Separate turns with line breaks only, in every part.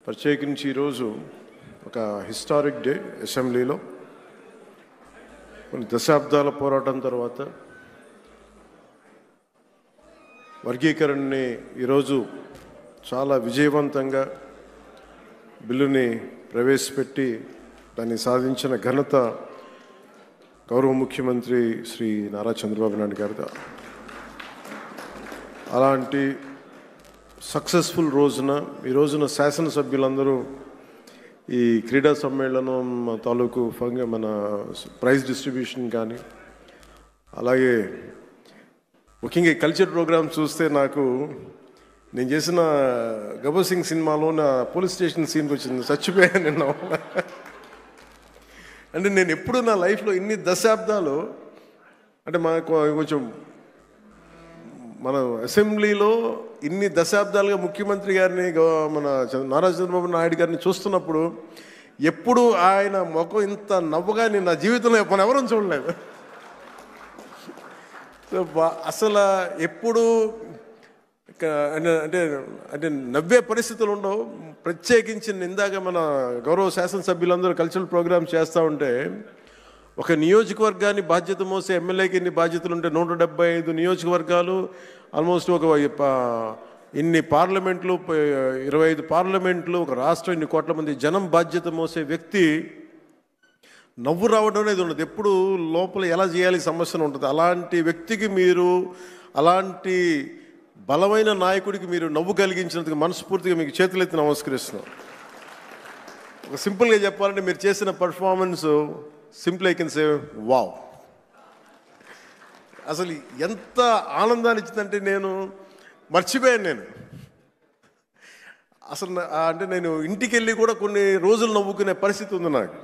ప్రత్యేకించి ఈరోజు ఒక హిస్టారిక్ డే అసెంబ్లీలో కొన్ని దశాబ్దాల పోరాటం తర్వాత వర్గీకరణని ఈరోజు చాలా విజయవంతంగా బిల్లుని ప్రవేశపెట్టి దాన్ని సాధించిన ఘనత గౌరవ ముఖ్యమంత్రి శ్రీ నారా చంద్రబాబు నాయుడు గారిది. అలాంటి సక్సెస్ఫుల్ ఈ రోజున శాసనసభ్యులందరూ ఈ క్రీడా సమ్మేళనం తాలూకు మన ప్రైజ్ డిస్ట్రిబ్యూషన్ కానీ అలాగే ముఖ్యంగా ఈ కల్చర్ ప్రోగ్రామ్ చూస్తే నాకు నేను చేసిన గబ్బర్ సింగ్ సినిమాలో నా పోలీస్ స్టేషన్ సీన్కి వచ్చింది, చచ్చిపోయాను నిన్న. అంటే నేను ఎప్పుడు నా లైఫ్లో ఇన్ని దశాబ్దాలు అంటే మనకు కొంచెం మన అసెంబ్లీలో ఇన్ని దశాబ్దాలుగా ముఖ్యమంత్రి గారిని మన నారా చంద్రబాబు నాయుడు గారిని చూస్తున్నప్పుడు ఎప్పుడు ఆయన ముఖం ఇంత నవ్వుగా నేను నా జీవితంలో మనం ఎవరూ చూడలేదు. అసలు ఎప్పుడు అంటే అంటే నవ్వే పరిస్థితులు ఉండవు. ప్రత్యేకించి ఇందాక మన గౌరవ శాసనసభ్యులందరూ కల్చరల్ ప్రోగ్రామ్స్ చేస్తూ ఉంటే ఒక నియోజకవర్గాన్ని బాధ్యత మోసే ఎమ్మెల్యేకి ఎన్ని బాధ్యతలు ఉంటే 175 నియోజకవర్గాలు, ఆల్మోస్ట్ ఒక ఇన్ని పార్లమెంట్లు, 25 పార్లమెంట్లు, ఒక రాష్ట్రం, ఇన్ని కోట్ల మంది జనం బాధ్యత మోసే వ్యక్తి నవ్వు రావడం అనేది ఉండదు. ఎప్పుడు లోపల ఎలా చేయాలి సమస్యను ఉంటుంది. అలాంటి వ్యక్తికి మీరు, అలాంటి బలమైన నాయకుడికి మీరు నవ్వు కలిగించినందుకు మనస్ఫూర్తిగా మీకు చేతులెత్తి నమస్కరిస్తున్నాం. ఒక సింపుల్గా చెప్పాలంటే మీరు చేసిన performance simple I can say wow. అసలు ఎంత ఆనందాన్ని ఇచ్చిందంటే నేను మర్చిపోయాను. అసలు అంటే నేను ఇంటికి వెళ్ళి కూడా కొన్ని రోజులు నవ్వుకునే పరిస్థితి ఉంది నాకు.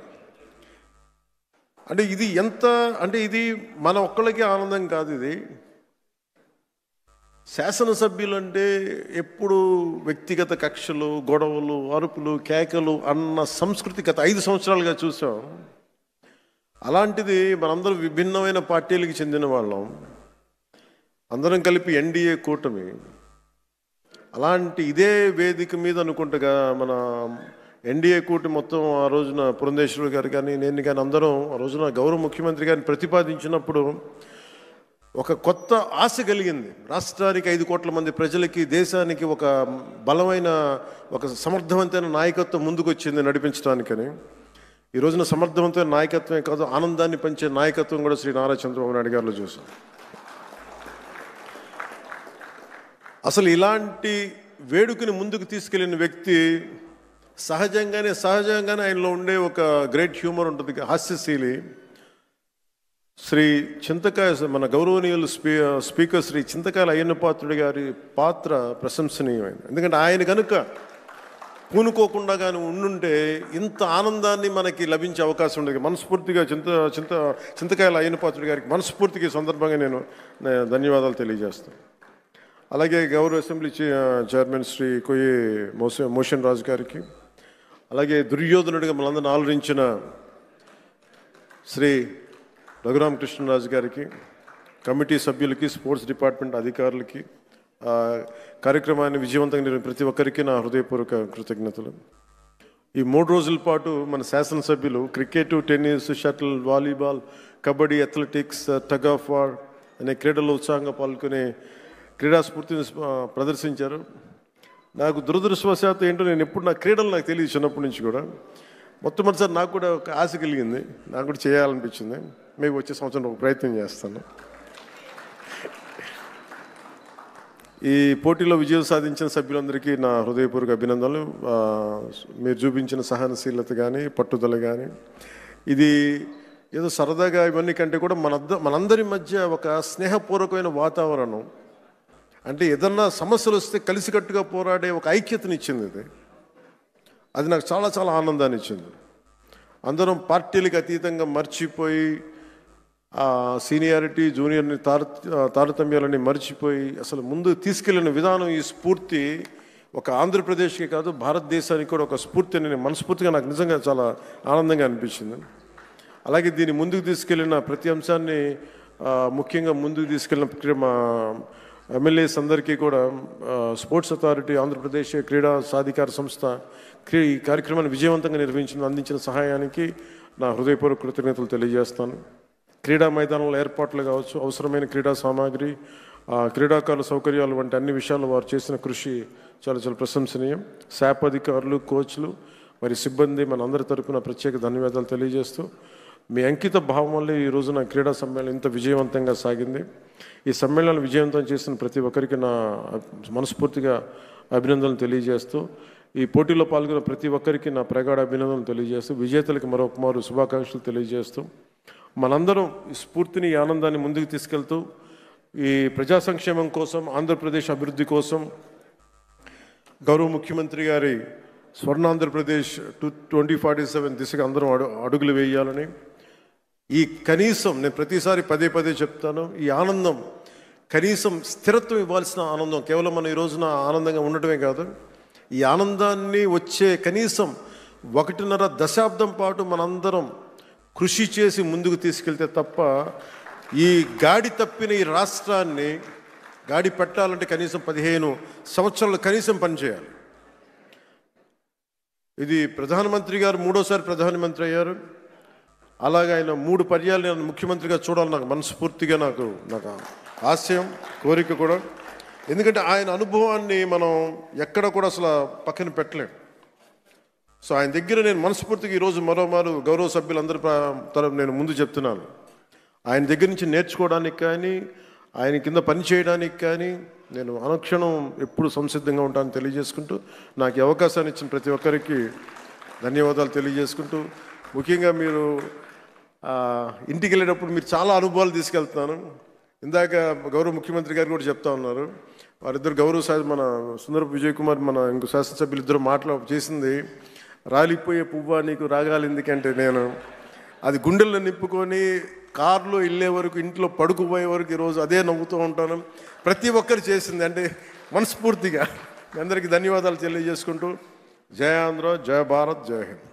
అంటే ఇది ఎంత అంటే ఇది మన ఒక్కళ్ళకి ఆనందం కాదు. ఇది శాసనసభ్యులు అంటే ఎప్పుడు వ్యక్తిగత కక్షలు, గొడవలు, అరుపులు, కేకలు అన్న సంస్కృతి గత 5 సంవత్సరాలుగా చూసాం. అలాంటిది మనందరం విభిన్నమైన పార్టీలకు చెందిన వాళ్ళం, అందరం కలిపి ఎన్డీఏ కూటమి. అలాంటి ఇదే వేదిక మీద అనుకుంటగా మన ఎన్డీఏ కూటమి మొత్తం ఆ రోజున పురంధేశ్వరి గారు కానీ నేను కానీ అందరం ఆ రోజున గౌరవ ముఖ్యమంత్రి గారిని ప్రతిపాదించినప్పుడు ఒక కొత్త ఆశ కలిగింది. రాష్ట్రానికి 5 కోట్ల మంది ప్రజలకి, దేశానికి ఒక బలమైన, ఒక సమర్థవంతమైన నాయకత్వం ముందుకు వచ్చింది నడిపించడానికని. ఈ రోజున సమర్థవంతమైన నాయకత్వమే కాదు, ఆనందాన్ని పంచే నాయకత్వం కూడా శ్రీ నారా చంద్రబాబు నాయుడు గారిలో చూసాం. అసలు ఇలాంటి వేడుకని ముందుకు తీసుకెళ్లిన వ్యక్తి సహజంగానే ఆయనలో ఉండే ఒక గ్రేట్ హ్యూమర్ ఉంటుంది, హాస్యశీలి. శ్రీ చింతకాయ మన గౌరవనీయులు స్పీకర్ శ్రీ చింతకాయల అయ్యన్న పాత్రుడి గారి పాత్ర ప్రశంసనీయమైంది. ఎందుకంటే ఆయన కనుక పూనుకోకుండా కానీ ఉండుంటే ఇంత ఆనందాన్ని మనకి లభించే అవకాశం ఉండదు. మనస్ఫూర్తిగా చింతకాయల అయ్యన్న పాత్రుడి గారికి మనస్ఫూర్తిగా సందర్భంగా నేను ధన్యవాదాలు తెలియజేస్తాను. అలాగే గౌరవ అసెంబ్లీ చైర్మన్ శ్రీ కొయ్యి మోషన్ రాజు గారికి, అలాగే దుర్యోధనుడిగా మనందరిని ఆలోచించిన శ్రీ రఘురామకృష్ణరాజు గారికి, కమిటీ సభ్యులకి, స్పోర్ట్స్ డిపార్ట్మెంట్ అధికారులకి, కార్యక్రమాన్ని విజయవంతంగా నిర్వహించిన ప్రతి ఒక్కరికి నా హృదయపూర్వక కృతజ్ఞతలు. ఈ 3 రోజుల పాటు మన శాసనసభ్యులు cricket, tennis, shuttle, volleyball, kabaddi, athletics, tug of war అనే క్రీడల్లో ఉత్సాహంగా పాల్గొనే క్రీడా స్ఫూర్తిని ప్రదర్శించారు. నాకు దురదృష్టవశాత్తు ఏంటో నేను ఎప్పుడు నా క్రీడలు నాకు తెలియదు చిన్నప్పటి నుంచి కూడా. మొట్టమొదటిసారి నాకు కూడా ఒక ఆశ కలిగింది, నాకు కూడా చేయాలనిపించింది. మేము వచ్చే సంవత్సరం ఒక ప్రయత్నం చేస్తాను. ఈ పోటీలో విజయం సాధించిన సభ్యులందరికీ నా హృదయపూర్వక అభినందనలు. మీరు చూపించిన సహనశీలత కానీ, పట్టుదల కానీ, ఇది ఏదో సరదాగా ఇవన్నీ కంటే కూడా మనందరి మధ్య ఒక స్నేహపూర్వకమైన వాతావరణం, అంటే ఏదన్నా సమస్యలు వస్తే కలిసికట్టుగా పోరాడే ఒక ఐక్యతనిచ్చింది. అది నాకు చాలా చాలా ఆనందాన్ని ఇచ్చింది. అందరం పార్టీలకు అతీతంగా మర్చిపోయి సీనియారిటీ, జూనియర్ని తారతమ్యాలని మర్చిపోయి అసలు ముందు తీసుకెళ్లిన విధానం, ఈ స్ఫూర్తి ఒక ఆంధ్రప్రదేశ్కి కాదు భారతదేశానికి కూడా ఒక స్ఫూర్తి అని మనస్ఫూర్తిగా నాకు నిజంగా చాలా ఆనందంగా అనిపించింది. అలాగే దీన్ని ముందుకు తీసుకెళ్లిన ప్రతి అంశాన్ని ముఖ్యంగా ముందుకు తీసుకెళ్లిన మా ఎమ్మెల్యేస్ అందరికీ కూడా స్పోర్ట్స్ అథారిటీ, ఆంధ్రప్రదేశ్ క్రీడా సాధికార సంస్థ, ఈ కార్యక్రమాన్ని విజయవంతంగా అందించిన సహాయానికి నా హృదయపూర్వక కృతజ్ఞతలు తెలియజేస్తాను. క్రీడా మైదానంలో ఏర్పాట్లు కావచ్చు, అవసరమైన క్రీడా సామాగ్రి, క్రీడాకారుల సౌకర్యాలు వంటి అన్ని విషయాల్లో వారు చేసిన కృషి చాలా చాలా ప్రశంసనీయం. శాప్ అధికారులు, కోచ్లు, మరి సిబ్బంది మన అందరి తరపున ప్రత్యేక ధన్యవాదాలు తెలియజేస్తూ, మీ అంకిత భావం వల్ల ఈ రోజున క్రీడా సమ్మేళనం ఇంత విజయవంతంగా సాగింది. ఈ సమ్మేళనాన్ని విజయవంతం చేసిన ప్రతి ఒక్కరికి నా మనస్ఫూర్తిగా అభినందనలు తెలియజేస్తూ, ఈ పోటీలో పాల్గొన్న ప్రతి ఒక్కరికి నా ప్రగాఢ అభినందనలు తెలియజేస్తూ, విజేతలకు మరొకమారు శుభాకాంక్షలు తెలియజేస్తూ, మనందరం ఈ స్ఫూర్తిని, ఈ ఆనందాన్ని ముందుకు తీసుకెళ్తూ ఈ ప్రజా సంక్షేమం కోసం, ఆంధ్రప్రదేశ్ అభివృద్ధి కోసం గౌరవ ముఖ్యమంత్రి గారి స్వర్ణాంధ్రప్రదేశ్ 2047 దిశగా అందరం అడుగులు వేయాలని, ఈ కనీసం నేను ప్రతిసారి పదే పదే చెప్తాను, ఈ ఆనందం కనీసం స్థిరత్వం ఇవ్వాల్సిన ఆనందం, కేవలం మనం ఈ రోజున ఆనందంగా ఉండటమే కాదు, ఈ ఆనందాన్ని వచ్చే కనీసం 1.5 దశాబ్దం పాటు మనందరం కృషి చేసి ముందుకు తీసుకెళ్తే తప్ప ఈ గాడి తప్పిన ఈ రాష్ట్రాన్ని గాడి పెట్టాలంటే కనీసం 15 సంవత్సరాలు కనీసం పనిచేయాలి. ఇది ప్రధానమంత్రి గారు 3వ ప్రధానమంత్రి అయ్యారు. అలాగే ఆయన 3 పర్యాలు నేను ముఖ్యమంత్రిగా చూడాలి, నాకు మనస్ఫూర్తిగా నాకు ఆశయం, కోరిక కూడా. ఎందుకంటే ఆయన అనుభవాన్ని మనం ఎక్కడ కూడా అసలు పక్కన పెట్టలేం. సో ఆయన దగ్గర నేను మనస్ఫూర్తిగా ఈరోజు మరోమారు గౌరవ సభ్యులందరి తరపు నేను ముందు చెప్తున్నాను, ఆయన దగ్గర నుంచి నేర్చుకోవడానికి కానీ, ఆయన కింద పని చేయడానికి కానీ నేను అనుక్షణం ఎప్పుడు సంసిద్ధంగా ఉంటానని తెలియజేసుకుంటూ, నాకు ఈ అవకాశాన్ని ఇచ్చిన ప్రతి ఒక్కరికి ధన్యవాదాలు తెలియజేసుకుంటూ, ముఖ్యంగా మీరు ఇంటికి వెళ్ళేటప్పుడు మీరు చాలా అనుభవాలు తీసుకెళ్తున్నాను. ఇందాక గౌరవ ముఖ్యమంత్రి గారు కూడా చెప్తా ఉన్నారు, వారిద్దరు గౌరవ మన సుందరపు విజయ్ కుమార్, మన ఇంకో శాసనసభ్యులు ఇద్దరు చేసింది, రాలిపోయే పువ్వా నీకు రాగాలి ఎందుకంటే, నేను అది గుండెల్లో నింపుకొని కారులో వెళ్ళే వరకు, ఇంట్లో పడుకుపోయే వరకు ఈరోజు అదే నవ్వుతూ ఉంటాను. ప్రతి ఒక్కరు చేసింది అంటే మనస్ఫూర్తిగా అందరికీ ధన్యవాదాలు తెలియజేసుకుంటూ, జయ ఆంధ్ర, జయ భారత్, జయ హింద్.